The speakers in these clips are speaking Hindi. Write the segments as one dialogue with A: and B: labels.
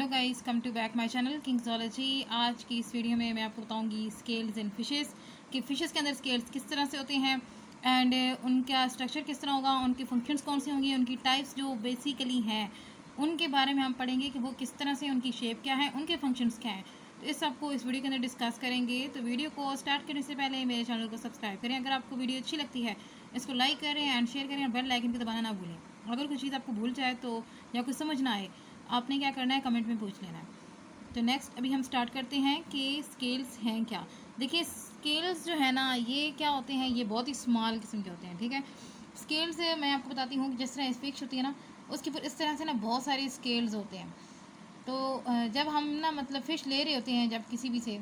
A: Guys, come to back my channel king zoology. आज की इस वीडियो में मैं आपको बताऊंगी स्केल्स इन फिशेस कि फिशेस के अंदर स्केल्स किस तरह से होते हैं एंड उनका स्ट्रक्चर किस तरह होगा, उनके फंक्शंस कौन सी होंगी, उनकी टाइप्स जो बेसिकली हैं उनके बारे में हम पढ़ेंगे कि वो किस तरह से, उनकी शेप क्या है, उनके फंक्शंस क्या हैं। तो इस सबको इस वीडियो के अंदर डिस्कस करेंगे। तो वीडियो को स्टार्ट करने से पहले मेरे चैनल को सब्सक्राइब करें। अगर आपको वीडियो अच्छी लगती है इसको लाइक करें एंड शेयर करें और बेल आइकन को दबाना ना भूलें। अगर कोई चीज़ आपको भूल जाए तो या कुछ समझ ना आए, आपने क्या करना है, कमेंट में पूछ लेना है। तो नेक्स्ट अभी हम स्टार्ट करते हैं कि स्केल्स हैं क्या। देखिए, स्केल्स जो है ना ये क्या होते हैं, ये बहुत ही स्मॉल किस्म के होते हैं। ठीक है, स्केल्स मैं आपको बताती हूँ कि जिस तरह फिश होती है ना, उसके ऊपर इस तरह से ना बहुत सारे स्केल्स होते हैं। तो जब हम ना मतलब फ़िश ले रहे होते हैं जब किसी भी से,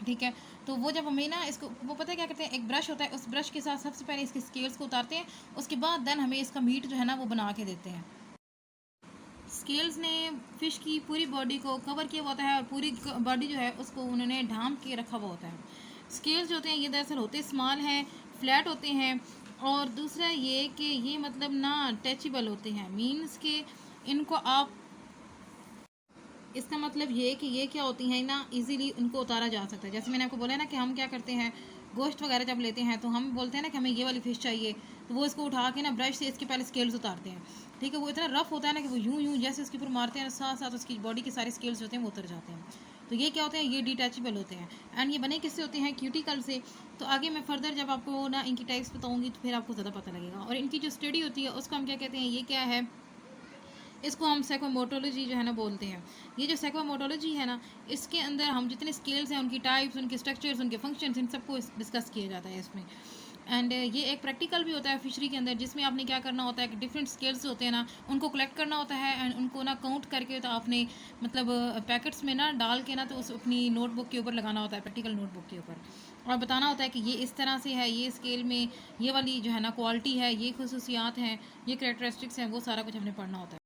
A: ठीक है, तो वो जब हमें ना इसको वो पता है क्या करते हैं, एक ब्रश होता है, उस ब्रश के साथ सबसे पहले इसके स्केल्स को उतारते हैं, उसके बाद देन हमें इसका मीट जो है ना वो बना के देते हैं। स्केल्स ने फिश की पूरी बॉडी को कवर किया हुआ होता है और पूरी बॉडी जो है उसको उन्होंने ढांप के रखा हुआ होता है। स्केल्स जो होते हैं ये दरअसल होते स्मॉल हैं, फ्लैट होते हैं, और दूसरा ये कि ये मतलब ना टचेबल होते हैं। मीन्स कि इनको आप, इसका मतलब ये है कि ये क्या होती हैं ना, इजीली उनको उतारा जा सकता है। जैसे मैंने आपको बोला ना कि हम क्या करते हैं, गोश्त वगैरह जब लेते हैं तो हम बोलते हैं ना कि हमें ये वाली फ़िश चाहिए, तो वो इसको उठा के ना ब्रश से इसके पहले स्केल्स उतारते हैं। ठीक है, वो इतना रफ होता है ना कि वो यूं यूं जैसे उसके ऊपर मारते हैं, साथ साथ उसकी बॉडी के सारे स्केल्स होते हैं वो उतर जाते हैं। तो ये क्या होते हैं, ये डिटैचेबल होते हैं एंड ये बने किससे होते हैं, क्यूटिकल से। तो आगे मैं फर्दर जब आपको ना इनकी टाइप्स बताऊँगी तो फिर आपको ज़्यादा पता लगेगा। और इनकी जो स्टडी होती है उसको हम क्या कहते हैं, ये क्या है, इसको हम साइकोमोटोलॉजी जो है ना बोलते हैं। ये जो साइकोमोटोलॉजी है ना, इसके अंदर हम जितने स्केल्स हैं, उनकी टाइप्स, उनके स्ट्रक्चर्स, उनके फंक्शंस, इन सबको डिस्कस किया जाता है इसमें। एंड ये एक प्रैक्टिकल भी होता है फिशरी के अंदर, जिसमें आपने क्या करना होता है कि डिफरेंट स्केल्स होते हैं ना, उनको कलेक्ट करना होता है एंड उनको ना काउंट करके तो आपने मतलब पैकेट्स में ना डाल के ना तो उस अपनी नोटबुक के ऊपर लगाना होता है, प्रैक्टिकल नोटबुक के ऊपर, और बताना होता है कि ये इस तरह से है, ये स्केल में ये वाली जो है ना क्वालिटी है, ये खसूसियात हैं, ये करेक्टरिस्टिक्स हैं, वो सारा कुछ हमने पढ़ना होता है।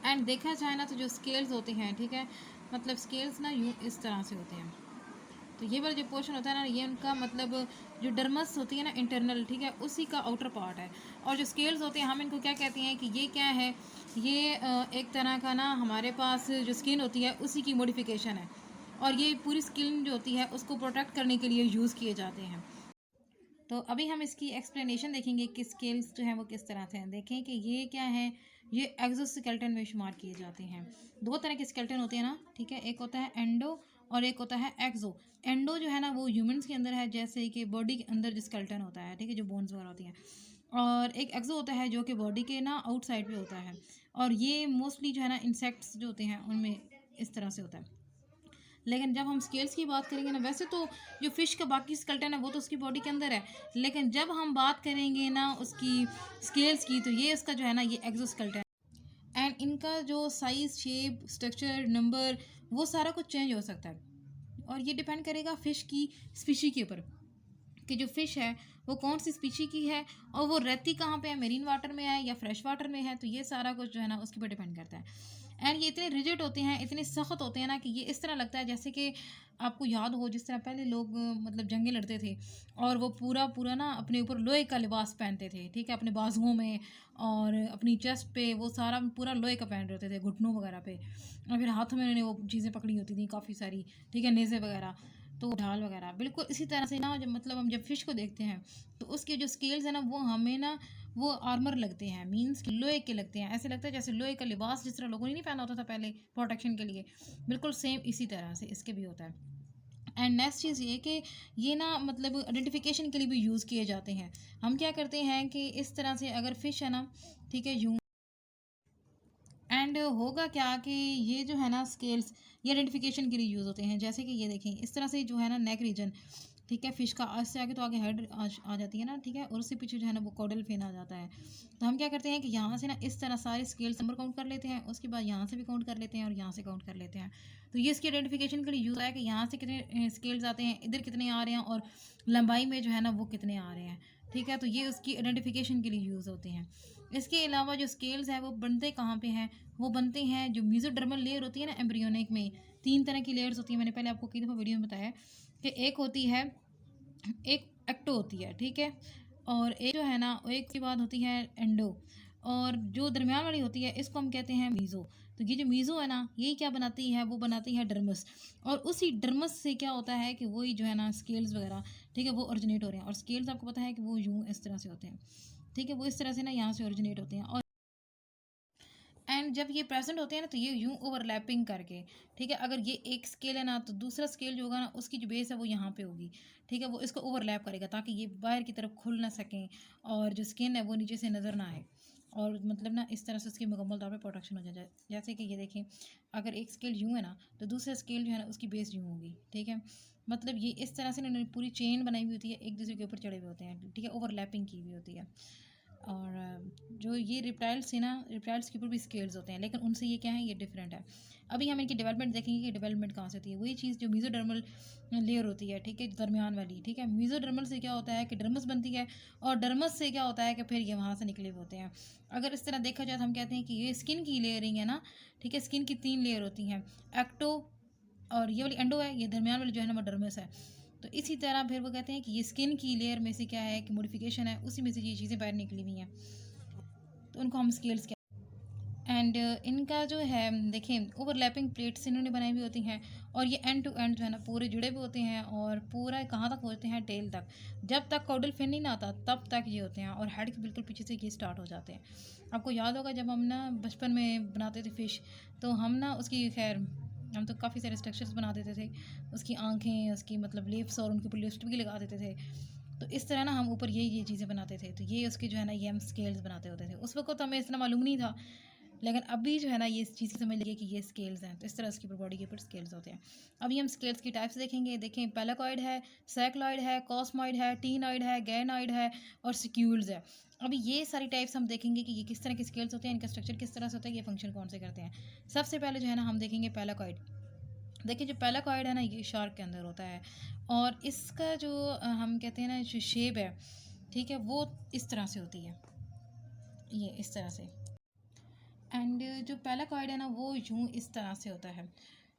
A: एंड देखा जाए ना तो जो स्केल्स होते हैं, ठीक है, मतलब स्केल्स ना यूँ इस तरह से होते हैं। तो ये वाला जो पोर्शन होता है ना, ये उनका मतलब जो डर्मस होती है ना इंटरनल, ठीक है, उसी का आउटर पार्ट है। और जो स्केल्स होते हैं हम इनको क्या कहते हैं कि ये क्या है, ये एक तरह का ना हमारे पास जो स्किन होती है उसी की मॉडिफिकेशन है, और ये पूरी स्किन जो होती है उसको प्रोटेक्ट करने के लिए यूज़ किए जाते हैं। तो अभी हम इसकी एक्सप्लेनेशन देखेंगे कि स्केल्स जो हैं वो किस तरह से हैं। देखें कि ये क्या है, ये एक्सोस्केलेटन में शुमार किए जाते हैं। दो तरह के स्केलेटन होते हैं ना, ठीक है, एक होता है एंडो और एक होता है एक्सो। एंडो जो है ना वो ह्यूमंस के अंदर है, जैसे कि बॉडी के अंदर जो स्केलेटन होता है, ठीक है, जो बोन्स वगैरह होती हैं। और एक एक्सो होता है जो कि बॉडी के ना आउटसाइड पे होता है, और ये मोस्टली जो है ना इंसेक्ट्स जो होते हैं उनमें इस तरह से होता है। लेकिन जब हम स्केल्स की बात करेंगे ना, वैसे तो जो फ़िश का बाकी स्केलेटन है वो तो उसकी बॉडी के अंदर है, लेकिन जब हम बात करेंगे ना उसकी स्केल्स की, तो ये उसका जो है ना ये एक्सोस्केलेटन, एंड इनका जो साइज़, शेप, स्ट्रक्चर, नंबर, वो सारा कुछ चेंज हो सकता है। और ये डिपेंड करेगा फ़िश की स्पीशी के ऊपर कि जो फ़िश है वो कौन सी स्पीशी की है और वो रहती कहाँ पे है, मेरीन वाटर में है या फ्रेश वाटर में है। तो ये सारा कुछ जो है ना उसके ऊपर डिपेंड करता है। एंड ये इतने रिजिड होते हैं, इतने सख्त होते हैं ना कि ये इस तरह लगता है जैसे कि आपको याद हो जिस तरह पहले लोग मतलब जंगें लड़ते थे और वो पूरा पूरा ना अपने ऊपर लोहे का लिबास पहनते थे, ठीक है, अपने बाजुओं में और अपनी चेस्ट पे वो सारा पूरा लोहे का पहन रहे थे, घुटनों वगैरह पे, और फिर हाथों में उन्होंने वो चीज़ें पकड़ी होती थी काफ़ी सारी, ठीक है, नेज़े वगैरह, तो ढाल वगैरह। बिल्कुल इसी तरह से ना जब मतलब हम जब फ़िश को देखते हैं तो उसके जो स्केल्स हैं ना वो हमें ना वो आर्मर लगते हैं, मीन्स कि लोहे के लगते हैं। ऐसे लगता है जैसे लोहे का लिबास जिस तरह लोगों ने नहीं पहना होता था पहले प्रोटेक्शन के लिए, बिल्कुल सेम इसी तरह से इसके भी होता है। एंड नेक्स्ट चीज़ ये कि ये ना मतलब आइडेंटिफिकेशन के लिए भी यूज़ किए जाते हैं। हम क्या करते हैं कि इस तरह से अगर फ़िश है ना, ठीक है, यूँ, एंड होगा क्या कि ये जो है ना स्केल्स ये आइडेंटिफिकेशन के लिए यूज़ होते हैं। जैसे कि ये देखें इस तरह से जो है ना नेक रीजन, ठीक है, फ़िश का आज से आगे तो आगे हेड आ जाती है ना, ठीक है, और उससे पीछे जो है ना वो कॉडल फिन आ जाता है। तो हम क्या करते हैं कि यहाँ से ना इस तरह सारे स्केल्स नंबर काउंट कर लेते हैं, उसके बाद यहाँ से भी काउंट कर लेते हैं और यहाँ से काउंट कर लेते हैं। तो ये इसकी आइडेंटिफिकेशन के लिए यूज़ है कि यहाँ से कितने स्केल्स आते हैं, इधर कितने आ रहे हैं, और लंबाई में जो है ना वो कितने आ रहे हैं, ठीक है। तो ये उसकी आइडेंटिफिकेशन के लिए यूज़ होते हैं। इसके अलावा जो स्केल्स हैं वो बनते कहाँ पे हैं, वो बनते हैं जो मेसोडर्मल लेयर होती है ना एम्ब्रियोनिक में। तीन तरह की लेयर्स होती है, मैंने पहले आपको कई दफ़ा वीडियो में बताया कि एक होती है, एक एक्टो होती है, ठीक है, और एक जो है ना एक की बात होती है एंडो। और जो दरमियान वाली होती है इसको हम कहते हैं मीज़ो। तो ये जो मीज़ो है ना, ये क्या बनाती है, वो बनाती है डर्मस। और उसी डर्मस से क्या होता है कि वही जो है ना स्केल्स वगैरह, ठीक है, वो ओरिजिनेट हो रहे हैं। और स्केल्स आपको पता है कि वो यूँ इस तरह से होते हैं, ठीक है, वो इस तरह से ना यहाँ से ओरिजिनेट होते हैं। और एंड जब ये प्रेजेंट होते हैं ना, तो ये यूँ ओवरलैपिंग करके, ठीक है, अगर ये एक स्केल है ना, तो दूसरा स्केल जो होगा ना, उसकी जो बेस है वो यहाँ पे होगी, ठीक है, वो इसको ओवरलैप करेगा ताकि ये बाहर की तरफ खुल ना सकें और जो स्किन है वो नीचे से नज़र ना आए। और मतलब ना इस तरह से उसकी मुकम्मल तौर पे प्रोटेक्शन हो जाए। जैसे कि ये देखें, अगर एक स्केल यूँ है ना, तो दूसरा स्केल जो है ना उसकी बेस यूँ होगी, ठीक है। मतलब ये इस तरह से ना पूरी चेन बनाई हुई होती है, एक दूसरे के ऊपर चढ़े हुए होते हैं, ठीक है, ओवरलैपिंग की हुई होती है। और जो ये रिप्टाइल्स है ना, रिप्टाइल्स के ऊपर भी स्केल्स होते हैं, लेकिन उनसे ये क्या है, ये डिफरेंट है। अभी हम इनकी डेवलपमेंट देखेंगे कि डेवलपमेंट कहाँ से होती है। वही चीज़ जो मीज़ोडर्मल लेयर होती है, ठीक है, दरमियान वाली, ठीक है। मीज़ोडर्मल से क्या होता है कि डर्मस बनती है, और डर्मस से क्या होता है कि फिर ये वहाँ से निकले हुए होते हैं। अगर इस तरह देखा जाए तो हम कहते हैं कि ये स्किन की लेयरिंग है ना, ठीक है, स्किन की 3 लेयर होती हैं, एक्टो, और ये वाली एंडो है, ये दरमियान वाली जो है ना वो डर्मस है। तो इसी तरह फिर वो कहते हैं कि ये स्किन की लेयर में से क्या है कि मॉडिफिकेशन है, उसी में से ये चीज़ें बाहर निकली हुई हैं, तो उनको हम स्केल्स कहते हैं। एंड इनका जो है देखें, ओवरलैपिंग प्लेट्स इन्होंने बनाई हुई होती हैं, और ये एंड टू एंड जो है ना पूरे जुड़े हुए होते हैं, और पूरा कहाँ तक होते हैं, टेल तक। जब तक कॉडल फिन नहीं ना आता तब तक ये होते हैं, और हेड के बिल्कुल पीछे से ये स्टार्ट हो जाते हैं। आपको याद होगा जब हम ना बचपन में बनाते थे फ़िश, तो हम ना उसकी खैर हम तो काफ़ी सारे स्ट्रक्चर्स बना देते थे, उसकी आँखें, उसकी मतलब लिप्स, और उनके ऊपर लिपस्टिक भी लगा देते थे। तो इस तरह ना हम ऊपर ये चीज़ें बनाते थे, तो ये उसके जो है ना ये हम स्केल्स बनाते होते थे। उस वक्त तो हमें इतना मालूम नहीं था, लेकिन अभी जो है ना ये इस चीज़ की समझ लगी कि ये स्केल्स हैं, तो इस तरह उसकी बॉडी के ऊपर स्केल्स होते हैं। अभी हम स्केल्स की टाइप्स देखेंगे। देखें, पेलाकॉइड है, सैक्लॉइड है, कॉस्मॉइड है, टीनॉइड है, गैनॉइड है, और सिक्यूल्स है। अभी ये सारी टाइप्स हम देखेंगे कि ये किस तरह के स्केल्स होते हैं, इनका स्ट्रक्चर किस तरह से होता है, ये फंक्शन कौन से करते हैं। सबसे पहले जो है ना हम देखेंगे पेलाकॉइड। देखिए, जो पेलाकॉइड है ना, ये शार्क के अंदर होता है, और इसका जो हम कहते हैं ना जो शेप है, ठीक है, वो इस तरह से होती है, ये इस तरह से। एंड जो पेलाकॉइड है ना वो यूँ इस तरह से होता है,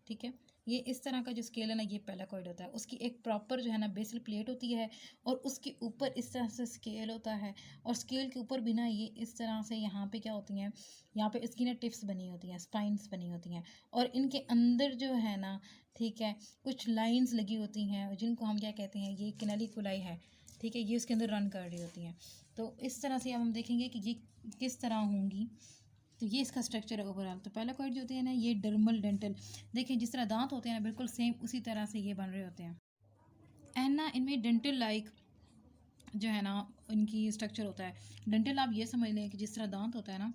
A: ठीक है। ये इस तरह का जो स्केल है ना, ये पेलाकॉइड होता है। उसकी एक प्रॉपर जो है ना बेसल प्लेट होती है, और उसके ऊपर इस तरह से स्केल होता है, और स्केल के ऊपर भी ना ये इस तरह से यहाँ पे क्या होती हैं, यहाँ पे इसकी ना टिप्स बनी होती हैं, स्पाइंस बनी होती हैं, और इनके अंदर जो है ना, ठीक है, कुछ लाइंस लगी होती हैं जिनको हम क्या कहते हैं, ये कैनालिकुलाई है, ठीक है, ये उसके अंदर रन कर रही होती हैं। तो इस तरह से अब हम देखेंगे कि ये किस तरह होंगी। तो ये इसका स्ट्रक्चर है ओवरऑल। तो पेलाकॉइड जो होते हैं ना, ये डर्मल डेंटल, देखिए जिस तरह दांत होते हैं ना, बिल्कुल सेम उसी तरह से ये बन रहे होते हैं। एंड ना इनमें डेंटल लाइक जो है ना इनकी स्ट्रक्चर होता है। डेंटल आप ये समझ लें कि जिस तरह दांत होता है ना,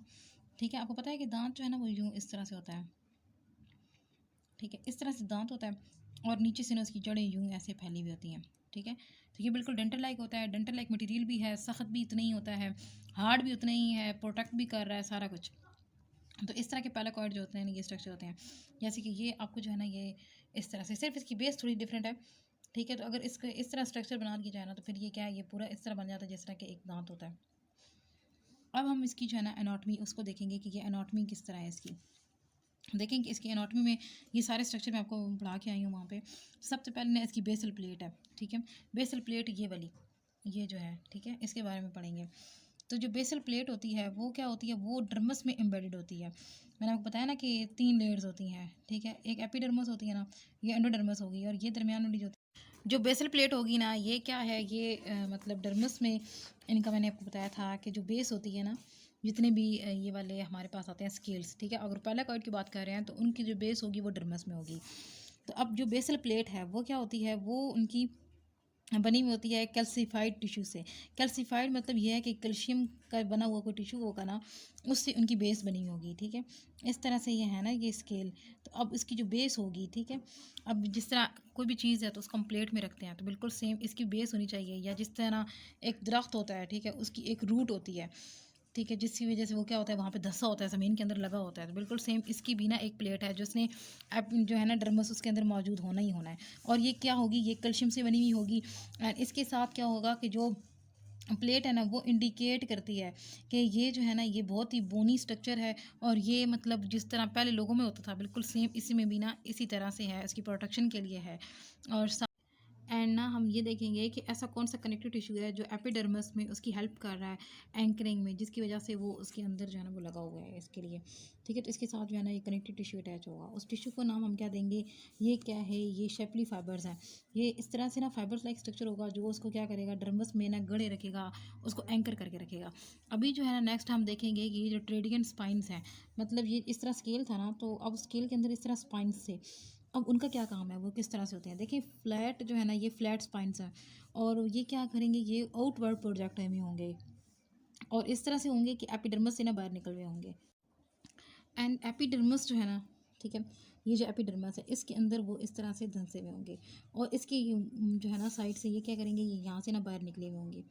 A: ठीक है, आपको पता है कि दांत जो है ना वो यूँ इस तरह से होता है, ठीक है, इस तरह से दांत होता है, और नीचे से ना उसकी जड़ें यूँ ऐसे फैली हुई होती हैं, ठीक है। तो ये बिल्कुल डेंटल लाइक होता है। डेंटल लाइक मटेरियल भी है, सख्त भी इतना ही होता है, हार्ड भी उतना ही है, प्रोटेक्ट भी कर रहा है सारा कुछ। तो इस तरह के पेलाकॉइड जो होते हैं ये स्ट्रक्चर होते हैं। जैसे कि ये आपको जो है ना ये इस तरह से, सिर्फ इसकी बेस थोड़ी डिफरेंट है, ठीक है। तो अगर इसका इस तरह स्ट्रक्चर बना दिया जाए ना, तो फिर ये क्या है, ये पूरा इस तरह बन जाता है जिस तरह के एक दांत होता है। अब हम इसकी जो है ना एनाटॉमी उसको देखेंगे कि ये एनाटॉमी किस तरह है इसकी। देखें कि इसकी एनाटॉमी में ये सारे स्ट्रक्चर मैं आपको पढ़ा के आई हूँ वहाँ पे। सबसे पहले ना इसकी बेसल प्लेट है, ठीक है, बेसल प्लेट ये वाली, ये जो है, ठीक है, इसके बारे में पढ़ेंगे। तो जो बेसल प्लेट होती है वो क्या होती है, वो डर्मस में एम्बेडेड होती है। मैंने आपको बताया ना कि 3 लेयर्स होती हैं, ठीक है, एक एपिडर्मस होती है ना, ये एंडोडर्मस होगी, और ये दरमियान वाली जो बेसल प्लेट होगी ना, ये क्या है, ये मतलब डर्मस में इनका मैंने आपको बताया था कि जो बेस होती है ना, जितने भी ये वाले हमारे पास आते हैं स्केल्स, ठीक है, अगर पेलाकॉइड की बात कर रहे हैं तो उनकी जो बेस होगी वो डर्मस में होगी। तो अब जो बेसल प्लेट है वो क्या होती है, वो उनकी बनी हुई होती है कैल्सीफाइड टिश्यू से। कैल्सीफाइड मतलब ये है कि कैल्शियम का बना हुआ कोई टिश्यू होगा ना, उससे उनकी बेस बनी होगी, ठीक है। इस तरह से ये है ना ये स्केल। तो अब इसकी जो बेस होगी, ठीक है, अब जिस तरह कोई भी चीज़ है तो उसको हम प्लेट में रखते हैं, तो बिल्कुल सेम इसकी बेस होनी चाहिए। या जिस तरह एक दरख्त होता है, ठीक है, उसकी एक रूट होती है, ठीक है, जिसकी वजह से वो क्या होता है, वहाँ पे धंसा होता है, ज़मीन के अंदर लगा होता है। तो बिल्कुल सेम इसकी भी ना एक प्लेट है जिसने अब जो है ना डर्मस उसके अंदर मौजूद होना ही होना है। और ये क्या होगी, ये कैल्शियम से बनी हुई होगी। एंड इसके साथ क्या होगा कि जो प्लेट है ना वो इंडिकेट करती है कि ये जो है ना ये बहुत ही बोनी स्ट्रक्चर है, और ये मतलब जिस तरह पहले लोगों में होता था बिल्कुल सेम इसी में भी ना इसी तरह से है, इसकी प्रोटेक्शन के लिए है। और एंड ना हम ये देखेंगे कि ऐसा कौन सा कनेक्टिव टिश्यू है जो एपिडर्मिस में उसकी हेल्प कर रहा है एंकरिंग में, जिसकी वजह से वो उसके अंदर जो है ना वो लगा हुआ है इसके लिए। ठीक है, तो इसके साथ जो है ना ये कनेक्टिव टिश्यू अटैच होगा। उस टिश्यू को नाम हम क्या देंगे, ये क्या है, ये शेपली फाइबर्स हैं। ये इस तरह से ना फाइबर्स लाइक स्ट्रक्चर होगा जो उसको क्या करेगा, डर्मस में ना गड़े रखेगा, उसको एंकर करके रखेगा। अभी जो है ना नेक्स्ट हम देखेंगे कि ये जो ट्रेडियन स्पाइंस हैं, मतलब ये इस तरह स्केल था ना, तो अब स्केल के अंदर इस तरह स्पाइंस थे। अब उनका क्या काम है, वो किस तरह से होते हैं। देखिए फ्लैट जो है ना ये फ्लैट स्पाइंस हैं, और ये क्या करेंगे, ये आउटवर्ड प्रोजेक्ट में होंगे और इस तरह से होंगे कि एपिडर्मस से ना बाहर निकल रहे होंगे। एंड एपिडर्मस जो है ना, ठीक है, ये जो एपिडर्मस है इसके अंदर वो इस तरह से धंसे हुए होंगे, और इसके जो है ना साइड से ये क्या करेंगे, ये यहाँ से ना बाहर निकले हुए होंगे।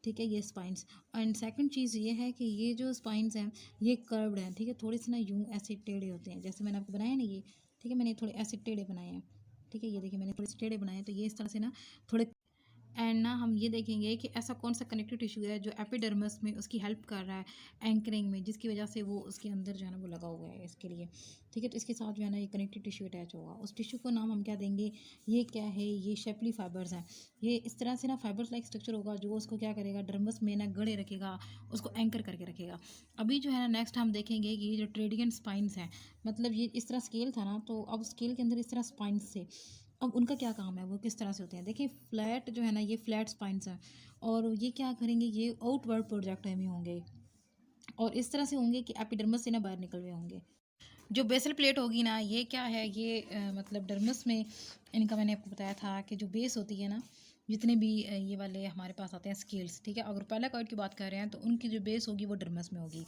A: ठीक है, ये स्पाइंस। एंड सेकंड चीज़ ये है कि ये जो स्पाइंस हैं ये कर्व्ड हैं। ठीक है, थोड़े से ना यूँ ऐसे टेढ़े होते हैं, जैसे मैंने आपको बनाया ना ये। ठीक है, मैंने थोड़े ऐसे टेढ़े बनाए हैं। ठीक है, ये देखिए मैंने थोड़े से टेढ़े बनाए हैं, तो ये इस तरह से ना थोड़े। एंड ना हम ये देखेंगे कि ऐसा कौन सा कनेक्टिव टिश्यू है जो एपिडर्मिस में उसकी हेल्प कर रहा है एंकरिंग में, जिसकी वजह से वो उसके अंदर जो है ना वो लगा हुआ है इसके लिए। ठीक है, तो इसके साथ जो है ना ये कनेक्टिव टिश्यू अटैच होगा। उस टिश्यू को नाम हम क्या देंगे, ये क्या है, ये शेपली फाइबर्स हैं। ये इस तरह से ना फाइबर्स लाइक स्ट्रक्चर होगा जो उसको क्या करेगा, डर्मस में ना गड़े रखेगा, उसको एंकर करके रखेगा। अभी जो है ना नेक्स्ट हम देखेंगे कि ये जो ट्रेडियन स्पाइंस हैं, मतलब ये इस तरह स्केल था ना, तो अब स्केल के अंदर इस तरह स्पाइंस थे। अब उनका क्या काम है, वो किस तरह से होते हैं। देखिए फ्लैट जो है ना ये फ्लैट स्पाइंस हैं, और ये क्या करेंगे, ये आउटवर्ड प्रोजेक्ट में होंगे और इस तरह से होंगे कि एपिडर्मस से ना बाहर निकल रहे होंगे। जो बेसल प्लेट होगी ना, ये क्या है, ये मतलब डर्मस में इनका मैंने आपको बताया था कि जो बेस होती है ना, जितने भी ये वाले हमारे पास आते हैं स्केल्स। ठीक है, अगर पैलाकॉइड की बात कर रहे हैं तो उनकी जो बेस होगी वो डर्मस में होगी।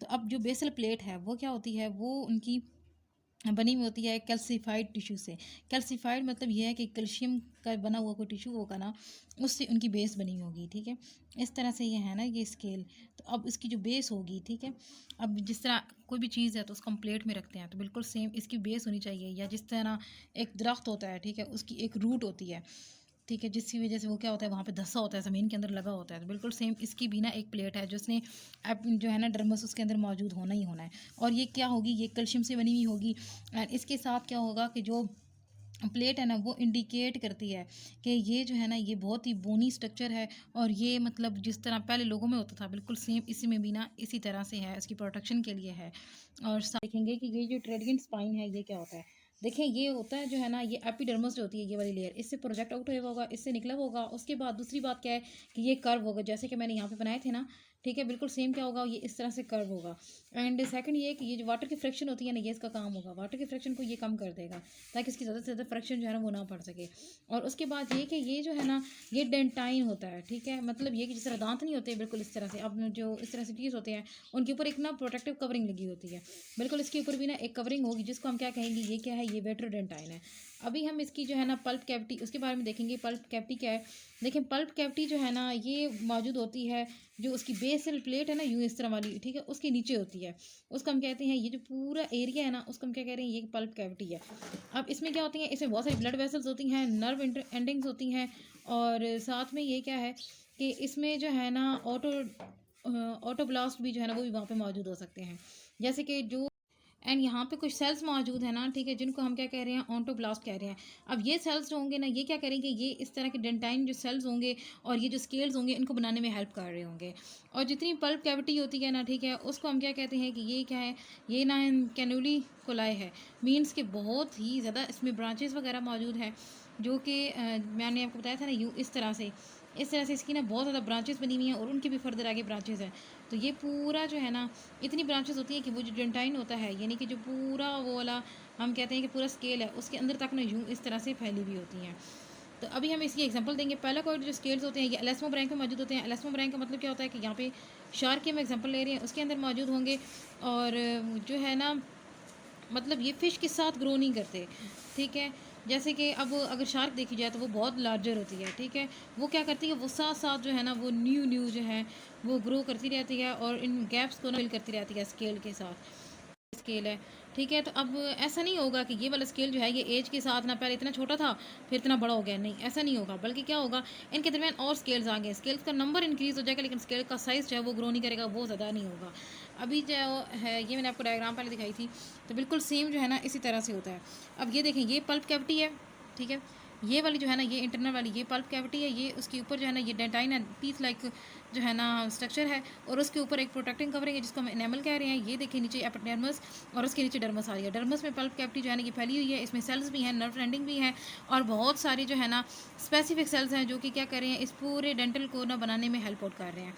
A: तो अब जो बेसल प्लेट है वो क्या होती है, वो उनकी बनी हुई होती है कैल्सीफाइड टिश्यू से। कैल्सीफाइड मतलब यह है कि कैल्शियम का बना हुआ कोई टिश्यू होगा ना, उससे उनकी बेस बनी होगी। ठीक है, इस तरह से ये है ना ये स्केल। तो अब इसकी जो बेस होगी, ठीक है, अब जिस तरह कोई भी चीज़ है तो उसको हम प्लेट में रखते हैं, तो बिल्कुल सेम इसकी बेस होनी चाहिए। या जिस तरह एक दरख्त होता है, ठीक है, उसकी एक रूट होती है, ठीक है, जिसकी वजह से वो क्या होता है, वहाँ पे धंसा होता है, ज़मीन के अंदर लगा होता है। तो बिल्कुल सेम इसकी भी ना एक प्लेट है जिसने अब जो है ना डर्मस उसके अंदर मौजूद होना ही होना है। और ये क्या होगी, ये कैल्शियम से बनी हुई होगी। एंड इसके साथ क्या होगा कि जो प्लेट है ना वो इंडिकेट करती है कि ये जो है ना ये बहुत ही बोनी स्ट्रक्चर है, और ये मतलब जिस तरह पहले लोगों में होता था बिल्कुल सेम इसी में भी ना इसी तरह से है, इसकी प्रोटेक्शन के लिए है। और देखेंगे कि ये जो ट्रेडियन स्पाइन है ये क्या होता है। देखें ये होता है जो है ना, ये एपिडर्मिस जो होती है, ये वाली लेयर, इससे प्रोजेक्ट आउट हुआ होगा, इससे निकला होगा। उसके बाद दूसरी बात क्या है कि ये कर्व होगा, जैसे कि मैंने यहाँ पे बनाए थे ना। ठीक है, बिल्कुल सेम क्या होगा, ये इस तरह से कर्व होगा। एंड सेकंड ये कि ये जो वाटर की फ्रैक्शन होती है ना, ये इसका काम होगा, वाटर की फ्रैक्शन को ये कम कर देगा ताकि इसकी ज़्यादा से ज़्यादा फ्रैक्शन जो है ना वो ना पड़ सके। और उसके बाद ये कि ये जो है ना ये डेंटाइन होता है। ठीक है, मतलब ये कि जिस तरह दांत नहीं होते बिल्कुल इस तरह से, अब जो इस तरह से टीथ होते हैं उनके ऊपर एक ना प्रोटेक्टिव कवरिंग लगी होती है, बिल्कुल इसके ऊपर भी ना एक कवरिंग होगी जिसको हम क्या कहेंगे, ये क्या है, ये वेट्रोडेंटाइन है। अभी हम इसकी जो है ना पल्प कैविटी उसके बारे में देखेंगे। पल्प कैविटी क्या है, देखें पल्प कैविटी जो है ना ये मौजूद होती है, जो उसकी बेसल प्लेट है ना यूँ इस तरह वाली, ठीक है, उसके नीचे होती है। उसको हम कहते हैं, ये जो पूरा एरिया है ना उसको हम क्या कह रहे हैं, ये पल्प कैविटी है। अब इसमें क्या होती है, इसमें बहुत सारी ब्लड वेसल्स होती हैं, नर्व एंडिंग्स होती हैं, और साथ में ये क्या है कि इसमें जो है ना ऑटोब्लास्ट भी जो है ना वो भी वहाँ पे मौजूद हो सकते हैं, जैसे कि जो। एंड यहाँ पे कुछ सेल्स मौजूद है ना, ठीक है, जिनको हम क्या कह रहे हैं, ऑन्टोब्लास्ट कह रहे हैं। अब ये सेल्स जो होंगे ना ये क्या करेंगे, ये इस तरह के डेंटाइन जो सेल्स होंगे और ये जो स्केल्स होंगे इनको बनाने में हेल्प कर रहे होंगे। और जितनी पल्प कैविटी होती है ना, ठीक है, उसको हम क्या कहते हैं कि ये क्या है, ये ना कैनुली कोलाई है। मीन्स कि बहुत ही ज़्यादा इसमें ब्रांचेस वगैरह मौजूद है, जो कि मैंने आपको बताया था ना यूँ इस तरह से इसकी ना बहुत ज़्यादा ब्रांचेस बनी हुई हैं, और उनके भी फर्दर आगे ब्रांचेस हैं। तो ये पूरा जो है ना इतनी ब्रांचेस होती हैं कि वो जो डेंटाइन होता है, यानी कि जो पूरा वो वाला हम कहते हैं कि पूरा स्केल है उसके अंदर तक ना यूँ इस तरह से फैली हुई होती हैं। तो अभी हम इसकी एग्जांपल देंगे। पहला कोई जो स्केल्स होते हैं ये एलास्मोब्रैंक में मौजूद होते हैं। एलास्मोब्रैंक का मतलब क्या होता है कि यहाँ पे शार्क की हम एग्जांपल ले रहे हैं, उसके अंदर मौजूद होंगे। और जो है ना मतलब ये फ़िश के साथ ग्रो नहीं करते। ठीक है, जैसे कि अब अगर शार्क देखी जाए तो वो बहुत लार्जर होती है। ठीक है, वो क्या करती है, वो साथ साथ जो है ना वो न्यू जो है वो ग्रो करती रहती है, और इन गैप्स को ना फिल करती रहती है स्केल के साथ। स्केल है, ठीक है, तो अब ऐसा नहीं होगा कि ये वाला स्केल जो है ये एज के साथ ना पहले इतना छोटा था फिर इतना बड़ा हो गया, नहीं ऐसा नहीं होगा। बल्कि क्या होगा, इनके दरमियान और स्केल्स आ गए, स्केल्स का नंबर इंक्रीज हो जाएगा, लेकिन स्केल का साइज़ जो है वो ग्रो नहीं करेगा, वो ज़्यादा नहीं होगा। अभी जो है ये मैंने आपको डायग्राम पहले दिखाई थी, तो बिल्कुल सेम जो है ना इसी तरह से होता है। अब ये देखें, ये पल्प कैविटी है, ठीक है, ये वाली जो है ना, ये इंटरनल वाली ये पल्प कैविटी है, ये उसके ऊपर जो है ना ये डेंटाइन है, टीथ लाइक जो है ना स्ट्रक्चर है, और उसके ऊपर एक प्रोटेक्टिंग कवरिंग है जिसको हम एनेमल कह रहे हैं। ये देखिए नीचे एपिडर्मिस और उसके नीचे डर्मस आ रही है। डर्मस में पल्प कैविटी जो है ना ये फैली हुई है, इसमें सेल्स भी हैं, नर्व एंडिंग भी है, और बहुत सारी जो है ना स्पेसिफिक सेल्स हैं जो कि क्या कर रहे हैं, इस पूरे डेंटल को ना बनाने में हेल्प आउट कर रहे हैं।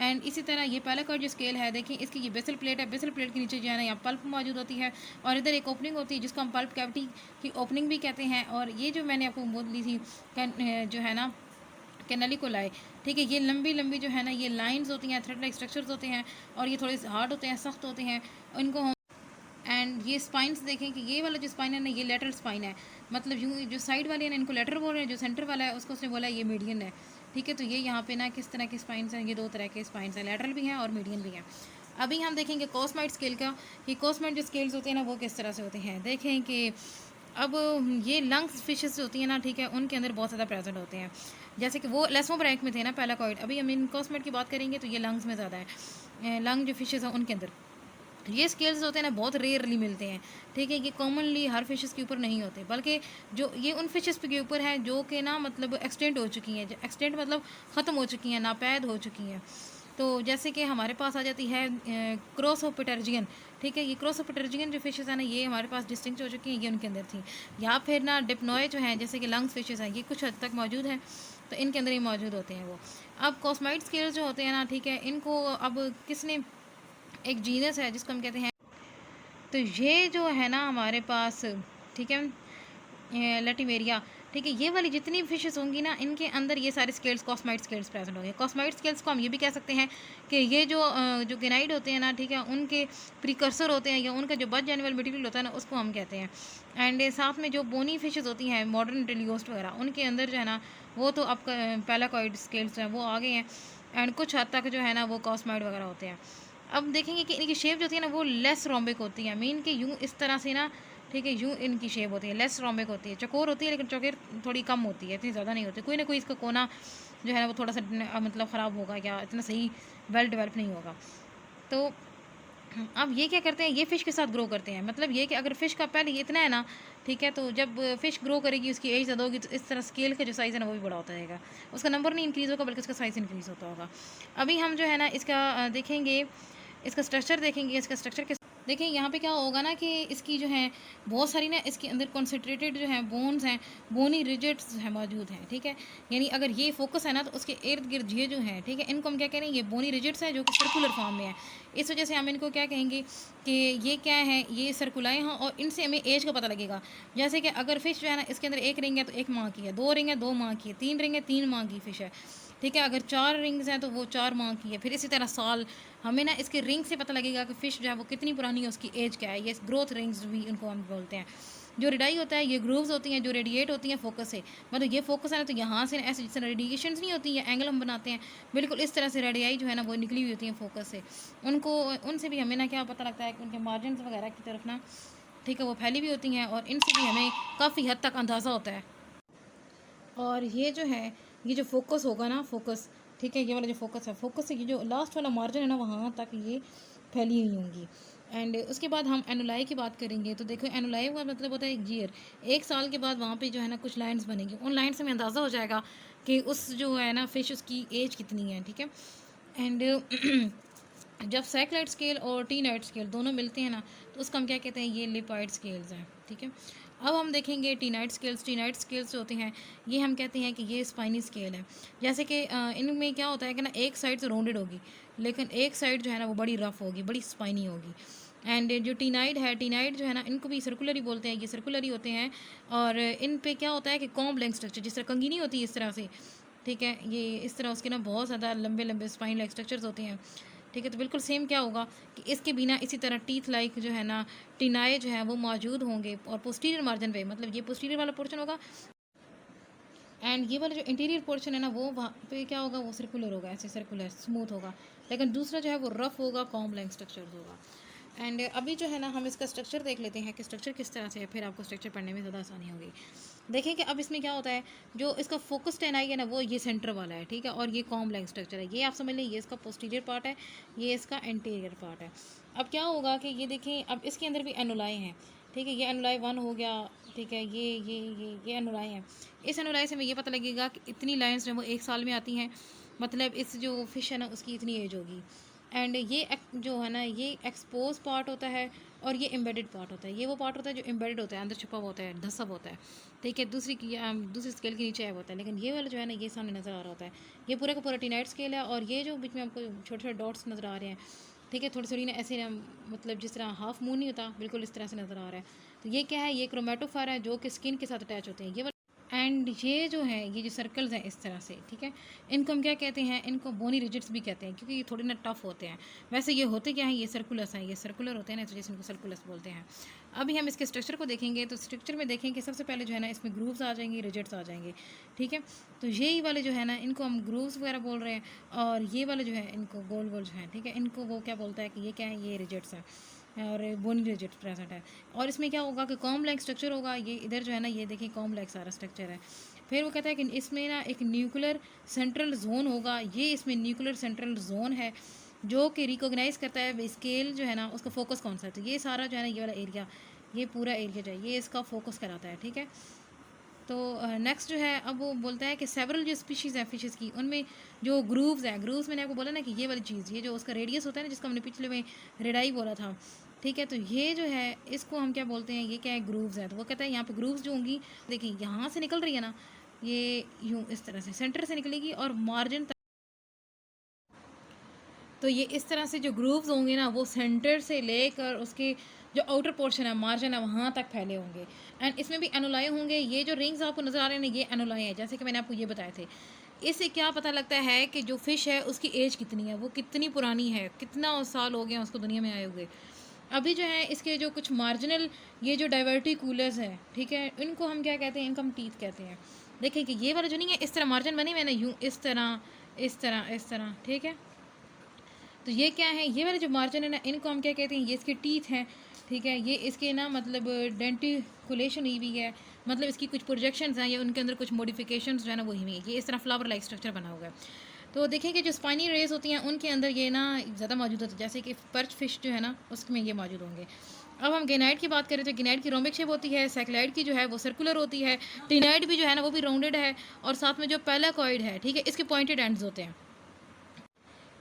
A: एंड इसी तरह ये पैलाकॉइड जो स्केल है, देखिए इसकी ये बेसल प्लेट है, बेसल प्लेट के नीचे जो है ना यहाँ पल्प मौजूद होती है, और इधर एक ओपनिंग होती है जिसको हम पल्प कैविटी की ओपनिंग भी कहते हैं। और ये जो मैंने आपको बोल दी थी जो है ना कैनालिकुलाई, ठीक है, ये लंबी लंबी जो है ना ये लाइंस होती हैं, थ्रेड लाइक स्ट्रक्चर्स होते हैं, और ये थोड़े हार्ड होते हैं, सख्त होते हैं, इनको हम एंड ये स्पाइंस देखें कि ये वाला जो स्पाइन है ना ये लेटरल स्पाइन है, मतलब यूँ जो साइड वाले हैं ना इनको लेटरल बोल रहे हैं, जो सेंटर वाला है उसको उसने बोला ये मीडियन है, ठीक है। तो ये यहाँ पे ना किस तरह के स्पाइंस हैं, ये दो तरह के स्पाइंस हैं, लेटरल भी हैं और मीडियन भी हैं। अभी हम देखेंगे कॉस्माइट स्केल का, कि कॉस्माइट जो स्केल्स होते हैं ना वो किस तरह से होते हैं। देखें कि अब ये लंग्स फिशेस होती हैं ना, ठीक है, उनके अंदर बहुत ज़्यादा प्रेजेंट होते हैं, जैसे कि वो लेसमो रैंक में थे ना पैलाकॉइड, अभी हम इन कॉस्मेट की बात करेंगे तो ये लंग्स में ज़्यादा है, लंग जो फिशेस हैं उनके अंदर ये स्केल्स होते हैं ना बहुत रेयरली मिलते हैं, ठीक है। ये कॉमनली हर फिशेस के ऊपर नहीं होते, बल्कि जो ये उन फिशेस के ऊपर है जो कि ना मतलब एक्सटेंट हो चुकी हैं, एक्सटेंट मतलब ख़त्म हो चुकी हैं, नापैद हो चुकी हैं। तो जैसे कि हमारे पास आ जाती है क्रोसोपिटर्जियन, ठीक है, ये क्रोसोपिटर्जियन जो फिशेस हैं ना ये हमारे पास डिस्टिंक्ट हो चुकी हैं, ये उनके अंदर थी। या फिर ना डिप्नोए जो हैं जैसे कि लंग्स फिशेस हैं ये कुछ हद तक मौजूद हैं, तो इनके अंदर ही मौजूद होते हैं वो। अब कॉस्माइट स्केल्स जो होते हैं ना, ठीक है, इनको अब किसने, एक जीनस है जिसको हम कहते हैं, तो ये जो है ना हमारे पास, ठीक है, लैटिमेरिया, ठीक है, ये वाली जितनी फिशेस होंगी ना इनके अंदर ये सारे स्केल्स कॉस्माइट स्केल्स प्रेजेंट होंगे। कॉस्माइट स्केल्स को हम ये भी कह सकते हैं कि ये जो गेनाइड होते हैं ना, ठीक है, उनके प्रिकर्सर होते हैं, या उनका जो बच जाने वाला मटेरियल होता है ना उसको हम कहते हैं। एंड साथ में जो बोनी फिशेस होती हैं मॉडर्न टेलियोस्ट वगैरह, उनके अंदर जो है ना वो तो अब पैलाकॉइड स्केल्स हैं वो आ गए हैं, एंड कुछ हद तक जो है ना वो कॉस्माइड वगैरह होते हैं। अब देखेंगे कि इनकी शेप जो होती है ना वो लेस रोम्बिक होती है, मीन कि यूँ इस तरह से ना, ठीक है, यूँ इनकी शेप होती है, लेस रोम्बिक होती है, चकोर होती है लेकिन चौकेर थोड़ी कम होती है, इतनी ज़्यादा नहीं होती। कोई ना कोई इसका कोना जो है ना वो थोड़ा सा मतलब ख़राब होगा या इतना सही वेल डेवलप नहीं होगा। तो अब ये क्या करते हैं, ये फ़िश के साथ ग्रो करते हैं, मतलब ये कि अगर फ़िश का पहले ये इतना है ना, ठीक है, तो जब फ़िश ग्रो करेगी उसकी एज ज़्यादा होगी तो इस तरह स्केल का जो साइज़ है ना वो भी बड़ा होता रहेगा, उसका नंबर नहीं इंक्रीज़ होगा बल्कि उसका साइज़ इंक्रीज़ होता होगा। अभी हम जो है ना इसका देखेंगे, इसका स्ट्रक्चर देखेंगे, इसका स्ट्रक्चर किस देखिए यहाँ पे क्या होगा ना कि इसकी जो है बहुत सारी ना इसके अंदर कॉन्सेंट्रेटेड जो है बोन्स हैं, बोनी रिजिट्स हैं मौजूद हैं, ठीक है। यानी अगर ये फोकस है ना तो उसके इर्द गिर्द ये जो है, ठीक है, इनको हम क्या करेंगे, ये बोनी रिजिट्स हैं जो कि सर्कुलर फॉर्म में है, इस वजह से हम इनको क्या कहेंगे कि ये क्या है, ये सर्कुलाए हैं, और इनसे हमें एज का पता लगेगा। जैसे कि अगर फिश जो है ना इसके अंदर एक रिंग है तो 1 माह की है, 2 रिंग है 2 माह की है, 3 रिंग है 3 माह की फ़िश है, ठीक है। अगर 4 रिंग्स हैं तो वो 4 माह की है, फिर इसी तरह साल, हमें ना इसके रिंग से पता लगेगा कि फ़िश जो है वो कितनी पुरानी है, उसकी एज क्या है। ये ग्रोथ रिंग्स भी इनको हम बोलते हैं। जो रेडाई होता है ये ग्रूव्स होती हैं जो रेडिएट होती हैं फोकस से, मतलब ये फोकस है ना तो यहाँ से ऐसे जिस तरह रेडिएशंस नहीं होती है, एंगल हम बनाते हैं, बिल्कुल इस तरह से रेडियाई जो है ना वो निकली हुई होती हैं फोकस से। उनको उनसे भी हमें ना क्या पता लगता है कि उनके मार्जिन वगैरह की तरफ ना, ठीक है, वो फैली भी होती हैं, और इनसे भी हमें काफ़ी हद तक अंदाज़ा होता है। और ये जो है, ये जो फोकस होगा ना, फोकस, ठीक है, ये वाला जो फोकस है, फोकस से ये जो लास्ट वाला मार्जिन है ना वहाँ तक ये फैली हुई होंगी। एंड उसके बाद हम एनुलाई की बात करेंगे, तो देखो एनुलाई का मतलब होता है एक ईयर, 1 साल के बाद वहाँ पे जो है ना कुछ लाइन्स बनेंगी, उन लाइन से हमें अंदाज़ा हो जाएगा कि उस जो है ना फ़िश उसकी एज कितनी है, ठीक है। एंड जब सैकलाइट स्केल और टी नाइट स्केल दोनों मिलते हैं ना तो उसको हम क्या कहते हैं, ये लिपाइड स्केल्स हैं, ठीक है। अब हम देखेंगे T night scales. T night scales जो होते हैं ये हम कहते हैं कि ये स्पाइनी स्केल है। जैसे कि इनमें क्या होता है कि ना एक साइड से राउंडेड होगी लेकिन एक साइड जो है ना वो बड़ी रफ होगी, बड़ी स्पाइनी होगी। एंड जो टीनाइड है, टीनाइड जो है ना इनको भी सर्कुलर ही बोलते हैं, ये सर्कुलर ही होते हैं। और इन पे क्या होता है कि कॉम्ब लेंथ स्ट्रक्चर, जिस तरह कंगी नहीं होती इस तरह से, ठीक है, ये इस तरह उसके ना बहुत ज़्यादा लंबे लंबे स्पाइन लाइक स्ट्रक्चर्स होते हैं, ठीक है। तो बिल्कुल सेम क्या होगा कि इसके बिना इसी तरह टीथ लाइक जो है ना टिनाए जो है वो मौजूद होंगे, और पोस्टीरियर मार्जिन पे, मतलब ये पोस्टीरियर वाला पोर्शन होगा, एंड ये वाला जो इंटीरियर पोर्शन है ना वो वहाँ पे क्या होगा, वो सर्कुलर होगा, ऐसे सर्कुलर स्मूथ होगा। लेकिन दूसरा जो है वो रफ होगा, कॉम्ब लेंथ स्ट्रक्चर होगा। एंड अभी जो है ना हम इसका स्ट्रक्चर देख लेते हैं कि स्ट्रक्चर किस तरह से है, फिर आपको स्ट्रक्चर पढ़ने में ज़्यादा आसानी होगी। देखें कि अब इसमें क्या होता है, जो इसका फोकस टेनाई है ना वो ये सेंटर वाला है, ठीक है, और ये कॉम्ब लेंथ स्ट्रक्चर है, ये आप समझ लें, ये इसका पोस्टीरियर पार्ट है, ये इसका एंटीरियर पार्ट है। अब क्या होगा कि ये देखें, अब इसके अंदर भी एनुलाई हैं, ठीक है, ये एनुलाई 1 हो गया। ठीक है, ये एनुलाई है। इस एनुलाई से हमें ये पता लगेगा कि इतनी लाइन्स जो है वो 1 साल में आती हैं, मतलब इस जो फ़िश है ना उसकी इतनी एज होगी। एंड ये जो है ना ये एक्सपोज पार्ट होता है और ये एम्बेडेड पार्ट होता है। ये वो पार्ट होता है जो एम्बेडेड होता है, अंदर छुपा हुआ होता है, धंसा हुआ होता है। ठीक है, दूसरी स्केल के नीचे आया होता है, लेकिन ये वाला जो है ना ये सामने नज़र आ रहा होता है। ये पूरा का पूरा टीनाइट स्केल है और ये जो बीच में आपको छोटे छोटे डॉट्स नज़र आ रहे हैं, ठीक है, थोड़ी थोड़ी ना ऐसे ना, मतलब जिस तरह हाफ मून नहीं होता, बिल्कुल इस तरह से नज़र आ रहा है। तो ये क्या है, ये क्रोमेटोफार है जो कि स्किन के साथ अटैच होते हैं। ये एंड ये जो है ये जो सर्कल्स हैं इस तरह से, ठीक है, इनको हम क्या कहते हैं, इनको बोनी रिजिट्स भी कहते हैं, क्योंकि ये थोड़े ना टफ होते हैं। वैसे ये होते क्या हैं, ये सर्कुलस हैं, ये सर्कुलर होते हैं ना, तो जैसे इनको सर्कुलस बोलते हैं। अभी हम इसके स्ट्रक्चर को देखेंगे, तो स्ट्रक्चर में देखेंगे सबसे पहले जो है ना इसमें ग्रूव्स आ जाएंगे, रिजिट्स आ जाएंगे। ठीक है, तो यही वाले जो है ना इनको हम ग्रूव्स वगैरह बोल रहे हैं, और ये वाले जो है इनको गोल गोल जो है, ठीक है, इनको वो क्या बोलता है कि ये क्या है, ये रिजिट्स हैं और बोनी रिजिट प्रेजेंट है। और इसमें क्या होगा कि कॉम लाइक स्ट्रक्चर होगा। ये इधर जो है ना ये देखिए कॉम लाइक सारा स्ट्रक्चर है। फिर वो कहता है कि इसमें ना एक न्यूक्लियर सेंट्रल जोन होगा। ये इसमें न्यूक्लियर सेंट्रल जोन है जो कि रिकॉग्नाइज करता है स्केल जो है ना उसका फोकस कौन सा है। तो ये सारा जो है ना ये वाला एरिया, ये पूरा एरिया जो है ये इसका फोकस कराता है। ठीक है, तो नेक्स्ट जो है अब वो बोलता है कि सेवरल जो स्पीशीज़ हैं फिशेस की, उनमें जो ग्रूव्स हैं, ग्रूव्स मैंने आपको बोला ना कि ये वाली चीज़, ये जो उसका रेडियस होता है ना जिसका हमने पिछले में रेडाई बोला था। ठीक है, तो ये जो है इसको हम क्या बोलते हैं, ये क्या है, ग्रूव्स है। तो वो कहता है यहाँ पे ग्रूव्स जो होंगी, देखिए यहाँ से निकल रही है ना, ये यूँ इस तरह से सेंटर से निकलेगी और मार्जिन, तो ये इस तरह से जो ग्रूव्स होंगे ना वो सेंटर से लेकर उसके जो आउटर पोर्शन है, मार्जिन है, वहाँ तक फैले होंगे। एंड इसमें भी एनोलाई होंगे। ये जो रिंग्स आपको नज़र आ रहे हैं ना ये एनोलाई है, जैसे कि मैंने आपको ये बताए थे। इससे क्या पता लगता है कि जो फ़िश है उसकी एज कितनी है, वो कितनी पुरानी है, कितना साल हो गए हैं उसको दुनिया में आए हुए। अभी जो है इसके जो कुछ मार्जिनल ये जो डाइवर्टिकूलर्स हैं, ठीक है, इनको हम क्या कहते हैं, इनको हम टीथ कहते हैं। देखें कि ये वाला जो नहीं है इस तरह मार्जिन बने हुए हैं ना, यूँ इस तरह इस तरह इस तरह, ठीक है। तो ये क्या है, ये वाले जो मार्जिन है ना इनको हम क्या कहते हैं, ये इसके टीथ हैं। ठीक है, ये इसके ना मतलब डेंटिकुलेशन हुई हुई है, मतलब इसकी कुछ प्रोजेक्शंस हैं या उनके अंदर कुछ मॉडिफिकेशंस जो है ना वो हुई है। ये इस तरह फ्लावर लाइक स्ट्रक्चर बना हुआ है। तो देखें कि जो स्पाइनी रेस होती हैं उनके अंदर ये ना ज़्यादा मौजूद होती है, जैसे कि पर्च फिश जो है ना उसमें ये मौजूद होंगे। अब हम गेनाइट की बात करें तो गेनाइट की रोमिक शेप होती है, सैकलाइड की जो है वो सर्कुलर होती है, टिनाइट भी जो है ना वो भी राउंडेड है, और साथ में जो पैलाकॉइड है, ठीक है, इसके पॉइंटेड एंड्स होते हैं।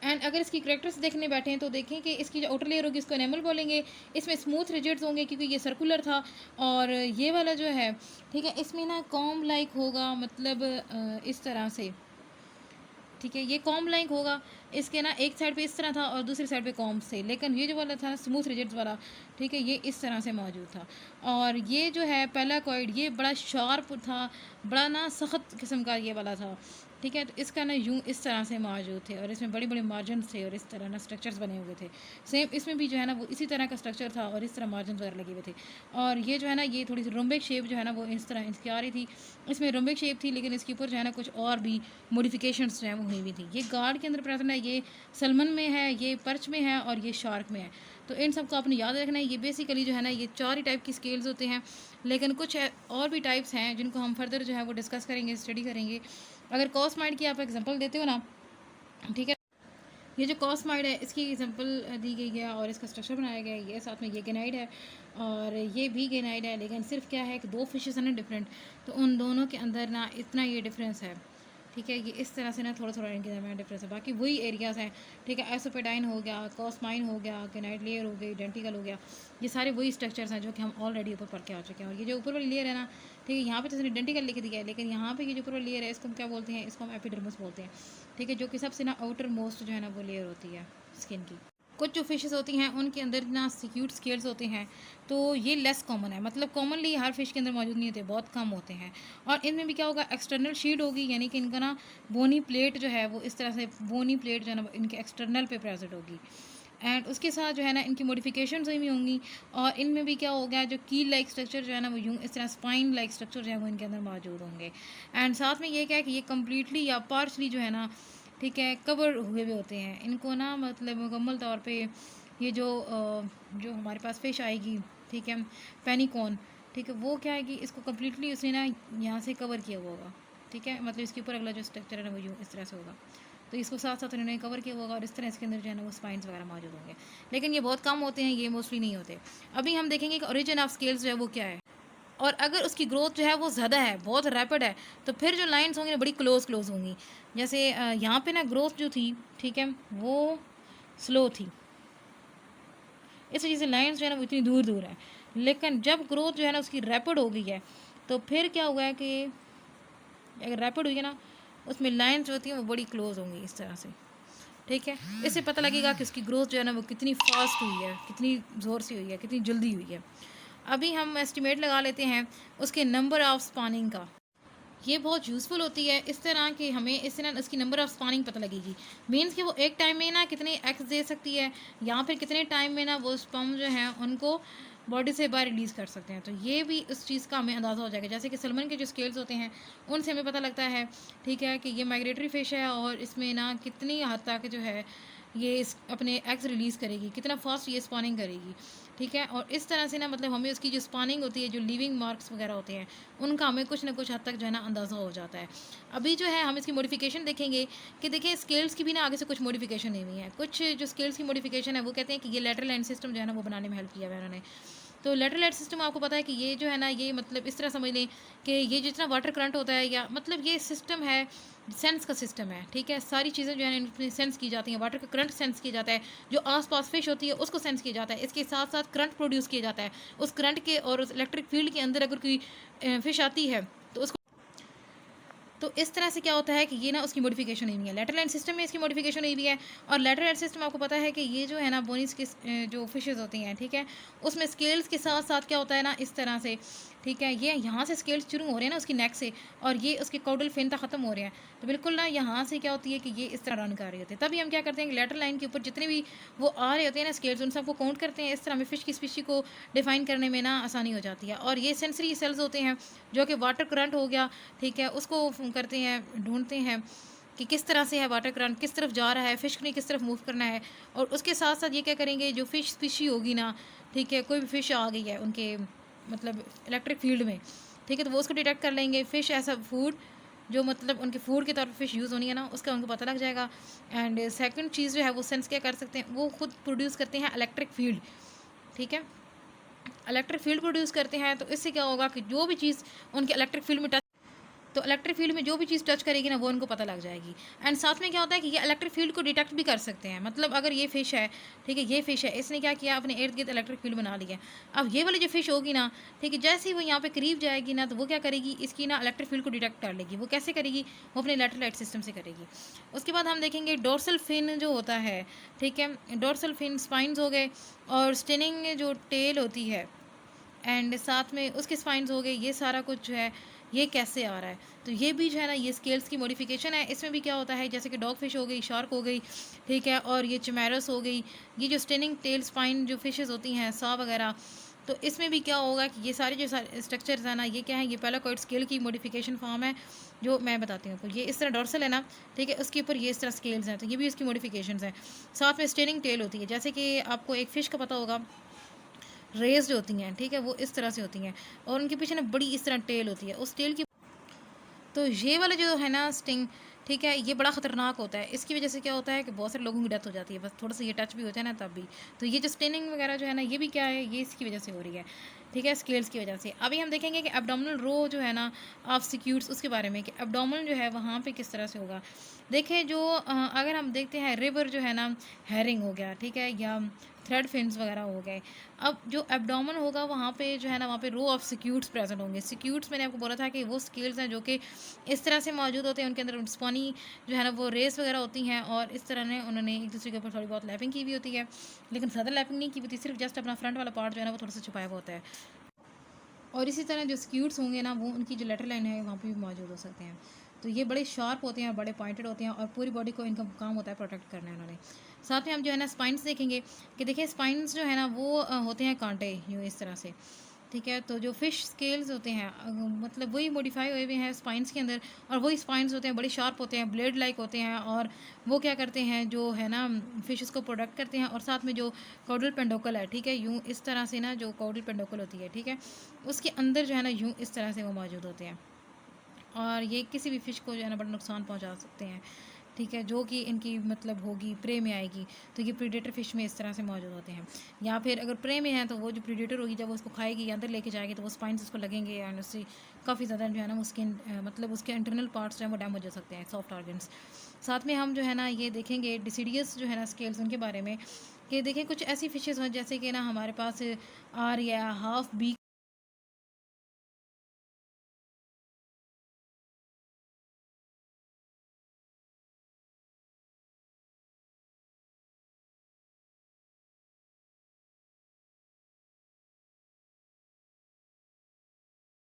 A: एंड अगर इसकी करेक्टर्स देखने बैठे हैं तो देखें कि इसकी जो आउटर लेयर होगी इसको एनेमल बोलेंगे। इसमें स्मूथ रिजिड्स होंगे क्योंकि ये सर्कुलर था। और ये वाला जो है, ठीक है, इसमें ना कॉम लाइक होगा, मतलब इस तरह से, ठीक है, ये कॉम लाइक होगा। इसके ना एक साइड पे इस तरह था और दूसरी साइड पे कॉम से, लेकिन ये जो वाला था स्मूथ रिजिड्स वाला, ठीक है, ये इस तरह से मौजूद था। और ये जो है पैलाकॉइड ये बड़ा शार्प था, बड़ा ना सख्त किस्म का ये वाला था। ठीक है, तो इसका ना यूँ इस तरह से मौजूद थे और इसमें बड़ी बड़ी मार्जिन थे और इस तरह ना स्ट्रक्चर्स बने हुए थे। सेम इसमें भी जो है ना वो इसी तरह का स्ट्रक्चर था और इस तरह मार्जिन वगैरह लगे हुए थे। और ये जो है ना ये थोड़ी सी रोम्बिक शेप जो है ना वो इस तरह इसकी आ रही थी। इसमें रोम्बिक शेप थी लेकिन इसके ऊपर जो है ना कुछ और भी मॉडिफिकेशंस जो है वो हुई हुई थी। ये गार्ड के अंदर प्रेजेंट है, ये सलमन में है, ये पर्च में है और ये शार्क में है। तो इन सबको आपने याद रखना है। ये बेसिकली जो है ना ये 4 ही टाइप की स्केल्स होते हैं, लेकिन कुछ और भी टाइप्स हैं जिनको हम फर्दर जो है वो डिस्कस करेंगे, स्टडी करेंगे। अगर कॉस्माइड की आप एग्जांपल देते हो ना, ठीक है, ये जो कॉस्माइड है इसकी एग्जांपल दी गई है और इसका स्ट्रक्चर बनाया गया है। ये साथ में ये गेनाइड है और ये भी गेनाइड है, लेकिन सिर्फ क्या है कि 2 फिशेस हैं ना डिफरेंट, तो उन दोनों के अंदर ना इतना ये डिफरेंस है। ठीक है, ये इस तरह से ना थोड़ा थोड़ा इनके दरमियान डिफरेंस है, बाकी वही एरियाज़ हैं। ठीक है, एसोपेडाइन हो गया, कॉस्माइन हो गया, गेनाइड लेयर हो गई, डेंटिकल हो गया, ये सारे वही स्ट्रक्चर्स हैं जो कि हम ऑलरेडी ऊपर पढ़ के आ चुके हैं। और ये जो ऊपर वाली लेयर है ना, ठीक है, यहाँ पे तो इसने डेंटिकल लिख दिया है, लेकिन यहाँ पे ये जो ऊपर वाली लेयर है इसको हम क्या बोलते हैं, इसको हम एपिडर्मिस बोलते हैं। ठीक है, जो कि सबसे ना आउटर मोस्ट जो है ना वो लेयर होती है स्किन की। कुछ जो फिशेस होती हैं उनके अंदर ना सिक्यूट स्केल्स होते हैं, तो ये लेस कॉमन है, मतलब कॉमनली हर फिश के अंदर मौजूद नहीं होते, बहुत कम होते हैं। और इनमें भी क्या होगा, एक्सटर्नल शीड होगी, यानी कि इनका ना बोनी प्लेट जो है वो इस तरह से बोनी प्लेट जो है ना इनके एक्सटर्नल पे प्रेजेंट होगी। एंड उसके साथ जो है ना इनकी मॉडिफिकेशंस हुई होंगी। और इनमें भी क्या हो गया, जो कील लाइक स्ट्रक्चर जो है ना वो यूँ इस तरह स्पाइन लाइक स्ट्रक्चर जो है वो इनके अंदर मौजूद होंगे। एंड साथ में ये क्या है कि ये कम्प्लीटली या पार्शली जो है ना, ठीक है, कवर हुए हुए होते हैं। इनको ना मतलब मुकम्मल तौर पे ये जो हमारे पास फ़िश आएगी, ठीक है, पेनिकॉन, ठीक है, वो क्या है कि इसको कम्प्लीटली उसने ना यहाँ से कवर किया हुआ होगा। ठीक है, मतलब इसके ऊपर अगला जो स्ट्रक्चर है ना वो यूँ इस तरह से होगा। तो इसको साथ साथ उन्होंने कवर किया होगा और इस तरह इसके अंदर जो है ना वो स्पाइंस वगैरह मौजूद होंगे, लेकिन ये बहुत कम होते हैं, ये मोस्टली नहीं होते। अभी हम देखेंगे कि ओरिजिन ऑफ स्केल्स जो है वो क्या है, और अगर उसकी ग्रोथ जो है वो ज़्यादा है, बहुत रैपिड है, तो फिर जो लाइन्स होंगी ना बड़ी क्लोज होंगी। जैसे यहाँ पे ना ग्रोथ जो थी, ठीक है, वो स्लो थी, इस वजह से लाइन्स जो है ना वो इतनी दूर दूर है। लेकिन जब ग्रोथ जो है ना उसकी रैपिड हो गई है, तो फिर क्या हुआ है कि अगर रैपिड हुई है ना, उसमें लाइन्स जो होती हैं वो बड़ी क्लोज होंगी इस तरह से, ठीक है। इससे पता लगेगा कि उसकी ग्रोथ जो है ना वो कितनी फास्ट हुई है, कितनी ज़ोर से हुई है, कितनी जल्दी हुई है। अभी हम एस्टिमेट लगा लेते हैं उसके नंबर ऑफ स्पॉनिंग का। ये बहुत यूज़फुल होती है इस तरह कि हमें इस तरह इसकी नंबर ऑफ स्पॉनिंग पता लगेगी। मीन्स कि वो एक टाइम में ना कितने एग्स दे सकती है, या फिर कितने टाइम में ना वो स्पर्म जो हैं उनको बॉडी से बाहर रिलीज़ कर सकते हैं। तो ये भी उस चीज़ का हमें अंदाज़ा हो जाएगा। जैसे कि सलमन के जो स्केल्स होते हैं उनसे हमें पता लगता है, ठीक है, कि ये माइग्रेटरी फ़िश है और इसमें ना कितनी हद तक जो है ये अपने एग्स रिलीज़ करेगी, कितना फास्ट ये स्पॉनिंग करेगी, ठीक है। और इस तरह से ना मतलब हमें उसकी जो स्पॉनिंग होती है, जो लिविंग मार्क्स वगैरह होते हैं, उनका हमें कुछ ना कुछ हद तक जो है ना अंदाज़ा हो जाता है। अभी जो है हम इसकी मॉडिफिकेशन देखेंगे कि देखिए स्केल्स की भी ना आगे से कुछ मॉडिफिकेशन नहीं हुई है। कुछ जो स्केल्स की मॉडिफिकेशन है वो कहते हैं कि ये लेटरल एंड सिस्टम जो है ना वो बनाने में हेल्प किया है उन्होंने। तो लेटरल एड सिस्टम आपको पता है कि ये जो है ना ये मतलब इस तरह समझ लें कि ये जितना वाटर करंट होता है, या मतलब ये सिस्टम है, सेंस का सिस्टम है, ठीक है। सारी चीज़ें जो है इनमें सेंस की जाती हैं, वाटर का करंट सेंस किया जाता है, जो आसपास फिश होती है उसको सेंस किया जाता है, इसके साथ साथ करंट प्रोड्यूस किया जाता है। उस करंट के और उस इलेक्ट्रिक फील्ड के अंदर अगर कोई फिश आती है तो उसको, तो इस तरह से क्या होता है कि ये ना उसकी मॉडिफिकेशन हुई है, लेटरल एंड सिस्टम में इसकी मॉडिफिकेशन हुई है। और लेटरल एंड सिस्टम आपको पता है कि ये जो है ना बोनिस के जो फिशेस होती हैं, ठीक है, उसमें स्केल्स के साथ साथ क्या होता है ना इस तरह से, ठीक है, ये यहाँ से स्केल्स शुरू हो रहे हैं ना उसकी नेक से, और ये उसके कॉडल फिन तक ख़त्म हो रहे हैं। तो बिल्कुल ना यहाँ से क्या होती है कि ये इस तरह रन कर रही होती है। तभी हम क्या करते हैं कि लेटरल लाइन के ऊपर जितने भी वो आ रहे होते हैं ना स्केल्स, उन सबको काउंट करते हैं। इस तरह हमें फ़िश की स्पीशी को डिफाइन करने में ना आसानी हो जाती है। और ये सेंसरी सेल्स होते हैं जो कि वाटर करंट हो गया, ठीक है, उसको करते हैं, ढूंढते हैं कि किस तरह से है वाटर करंट, किस तरफ जा रहा है, फ़िश ने किस तरफ मूव करना है। और उसके साथ साथ ये क्या करेंगे, जो फ़िश स्पीशी होगी ना, ठीक है, कोई भी फ़िश आ गई है उनके मतलब इलेक्ट्रिक फील्ड में, ठीक है, तो वो उसको डिटेक्ट कर लेंगे। फ़िश ऐसा फूड जो मतलब उनके फूड के तौर पर फ़िश यूज़ होनी है ना, उसका उनको पता लग जाएगा। एंड सेकंड चीज़ जो है वो सेंस क्या कर सकते हैं, वो खुद प्रोड्यूस करते हैं इलेक्ट्रिक फील्ड, ठीक है, इलेक्ट्रिक फील्ड प्रोड्यूस करते हैं। तो इससे क्या होगा कि जो भी चीज़ उनके इलेक्ट्रिक फील्ड में टच, तो इलेक्ट्रिक फील्ड में जो भी चीज़ टच करेगी ना वो उनको पता लग जाएगी। एंड साथ में क्या होता है कि ये इलेक्ट्रिक फील्ड को डिटेक्ट भी कर सकते हैं। मतलब अगर ये फ़िश है, ठीक है, ये फ़िश है, इसने क्या किया, अपने इर्द गिर्द इलेक्ट्रिक फील्ड बना लिया। अब ये वाली जो फ़िश होगी ना, ठीक है, जैसे ही वो यहाँ पे करीब जाएगी ना, तो वो क्या करेगी, इसकी ना इलेक्ट्रिक फील्ड को डिटेक्ट कर लेगी। वो कैसे करेगी, वो अपने लेटरल लाइट सिस्टम से करेगी। उसके बाद हम देखेंगे डोर्सल फिन जो होता है, ठीक है, डोर्सल फिन स्पाइंस हो गए, और स्टिनिंग जो टेल होती है, एंड साथ में उसके स्पाइंस हो गए। ये सारा कुछ जो है ये कैसे आ रहा है, तो ये भी जो है ना ये स्केल्स की मॉडिफिकेशन है। इसमें भी क्या होता है, जैसे कि डॉग फिश हो गई, शार्क हो गई, ठीक है, और ये चिमेरस हो गई, ये जो स्टेनिंग टेल स्पाइन जो फिशेस होती हैं, सा वगैरह। तो इसमें भी क्या होगा कि ये सारे जो स्ट्रक्चर्स हैं ना, ये क्या है, ये पेलाकोइड स्केल की मॉडिफिकेशन फॉर्म है, जो मैं बताती हूँ आपको। ये इस तरह डॉर्सल है ना, ठीक है, उसके ऊपर ये इस तरह स्केल्स हैं, तो ये भी उसकी मॉडिफिकेशंस हैं। साथ में स्टेनिंग टेल होती है, जैसे कि आपको एक फ़िश का पता होगा, रेस्ड होती हैं, ठीक है, वो इस तरह से होती हैं, और उनके पीछे ना बड़ी इस तरह टेल होती है। उस टेल की, तो ये वाला जो है ना स्टिंग, ठीक है, ये बड़ा ख़तरनाक होता है। इसकी वजह से क्या होता है कि बहुत सारे लोगों की डेथ हो जाती है, बस थोड़ा सा ये टच भी हो जाए ना तब भी। तो ये जो स्टेनिंग वगैरह जो है ना, ये भी क्या है, ये इसकी वजह से हो रही है, ठीक है, स्केल्स की वजह से। अभी हम देखेंगे कि एब्डोमिनल रो जो है ना ऑफ सिक्यूट्स, उसके बारे में कि एब्डोमिनल जो है वहाँ पे किस तरह से होगा। देखिए जो अगर हम देखते हैं रिवर जो है ना, हैरिंग हो गया, ठीक है, या थ्रेड फिन्स वगैरह हो गए। अब जो एब्डोमेन होगा वहाँ पे जो है ना, वहाँ पे रो ऑफ सिक्यूट्स प्रेजेंट होंगे। सिक्यूट्स मैंने आपको बोला था कि वो स्केल्स हैं जो कि इस तरह से मौजूद होते हैं, उनके अंदर स्पॉनी जो है ना वो रेस वगैरह होती हैं, और इस तरह ने उन्होंने एक दूसरे के ऊपर थोड़ी बहुत लैपिंग की भी होती है, लेकिन ज़्यादा लैपिंग नहीं की होती, सिर्फ जस्ट अपना फ्रंट वाला पार्ट जो है ना वो थोड़ा सा छुपाया हुआ होता है। और इसी तरह जो स्क्यूट्स होंगे ना, वो उनकी जो लेटर लाइन है वहाँ पे भी मौजूद हो सकते हैं। तो ये बड़े शार्प होते हैं, बड़े पॉइंटेड होते हैं, और पूरी बॉडी को इनका काम होता है प्रोटेक्ट करना उन्होंने। साथ में हम जो है ना स्पाइंस देखेंगे कि देखिए स्पाइंस जो है ना वो होते हैं कांटे, यूँ इस तरह से, ठीक है। तो जो फ़िश स्केल्स होते हैं मतलब वही मॉडिफाई हुए हुए हैं स्पाइंस के अंदर, और वही स्पाइंस होते हैं, बड़े शार्प होते हैं, ब्लेड लाइक होते हैं, और वो क्या करते हैं जो है ना फ़िशेस को प्रोटेक्ट करते हैं। और साथ में जो कॉडल पेंडोकल है, ठीक है, यूँ इस तरह से ना जो कॉडल पेंडोकल होती है, ठीक है, उसके अंदर जो है ना यूँ इस तरह से वो मौजूद होते हैं, और ये किसी भी फ़िश को जो है ना बड़ा नुकसान पहुँचा सकते हैं, ठीक है, जो कि इनकी मतलब होगी प्रे में आएगी। तो ये प्रीडेटर फ़िश में इस तरह से मौजूद होते हैं। या फिर अगर प्रे में है तो वो जो प्रीडेटर होगी जब वो उसको खाएगी या अंदर लेके जाएगी तो वो स्पाइन्स उसको लगेंगे एंड उससे काफ़ी ज़्यादा जो है ना वो स्किन मतलब उसके इंटरनल पार्ट्स जो है वो डैमेज हो सकते हैं, सॉफ्ट ऑर्गन्स। साथ में हम जो है ना ये देखेंगे डिसिडियस जो है ना स्केल्स उनके बारे में, कि देखें कुछ ऐसी फ़िशेज़ हैं जैसे कि ना हमारे पास आर या हाफ बीक